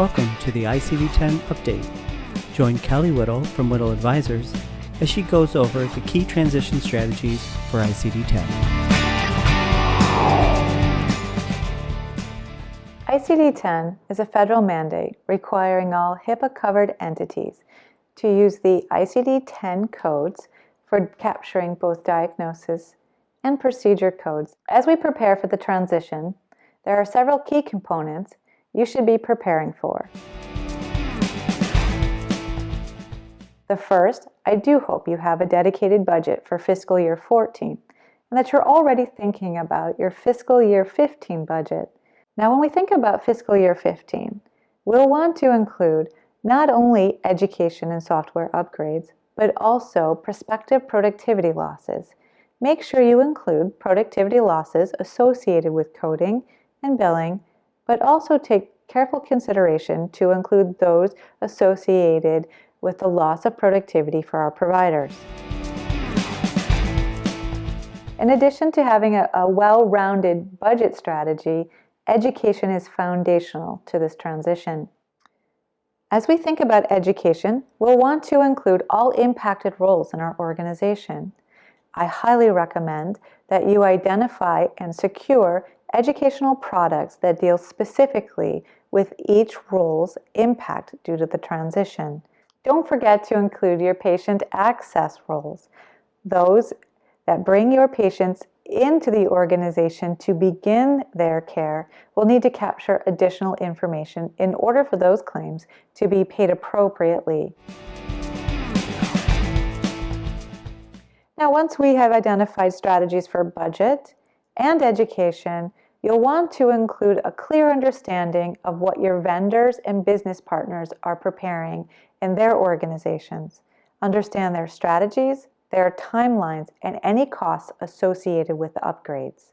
Welcome to the ICD-10 Update. Join Kelly Whittle from Whittle Advisors as she goes over the key transition strategies for ICD-10. ICD-10 is a federal mandate requiring all HIPAA-covered entities to use the ICD-10 codes for capturing both diagnosis and procedure codes. As we prepare for the transition, there are several key components you should be preparing for. The first, I do hope you have a dedicated budget for fiscal year 14 and that you're already thinking about your fiscal year 15 budget. Now, when we think about fiscal year 15, we'll want to include not only education and software upgrades, but also prospective productivity losses. Make sure you include productivity losses associated with coding and billing, but also take careful consideration to include those associated with the loss of productivity for our providers. In addition to having a well-rounded budget strategy, education is foundational to this transition. As we think about education, we'll want to include all impacted roles in our organization. I highly recommend that you identify and secure educational products that deal specifically with each role's impact due to the transition. Don't forget to include your patient access roles, those that bring your patients into the organization to begin their care will need to capture additional information in order for those claims to be paid appropriately. Now, once we have identified strategies for budget and education, you'll want to include a clear understanding of what your vendors and business partners are preparing in their organizations. Understand their strategies, their timelines, and any costs associated with the upgrades.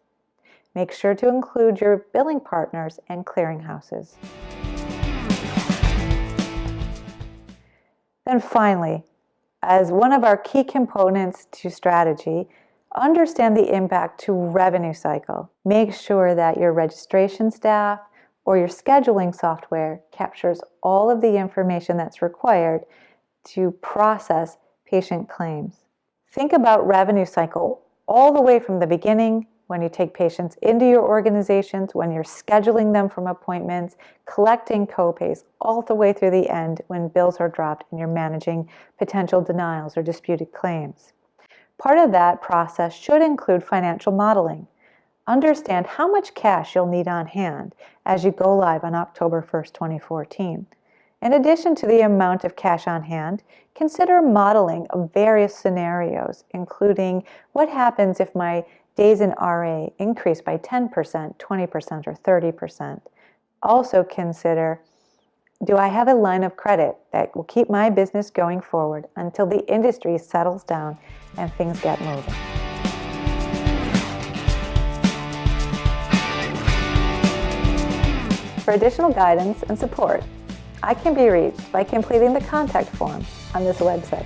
Make sure to include your billing partners and clearinghouses. Then finally, as one of our key components to strategy, understand the impact to revenue cycle. Make sure that your registration staff or your scheduling software captures all of the information that's required to process patient claims. Think about revenue cycle all the way from the beginning, when you take patients into your organizations, when you're scheduling them from appointments, collecting copays, all the way through the end when bills are dropped and you're managing potential denials or disputed claims. Part of that process should include financial modeling. Understand how much cash you'll need on hand as you go live on October 1st, 2014. In addition to the amount of cash on hand, consider modeling of various scenarios, including what happens if my days in RA increase by 10%, 20%, or 30%. Also consider, do I have a line of credit that will keep my business going forward until the industry settles down and things get moving? For additional guidance and support, I can be reached by completing the contact form on this website.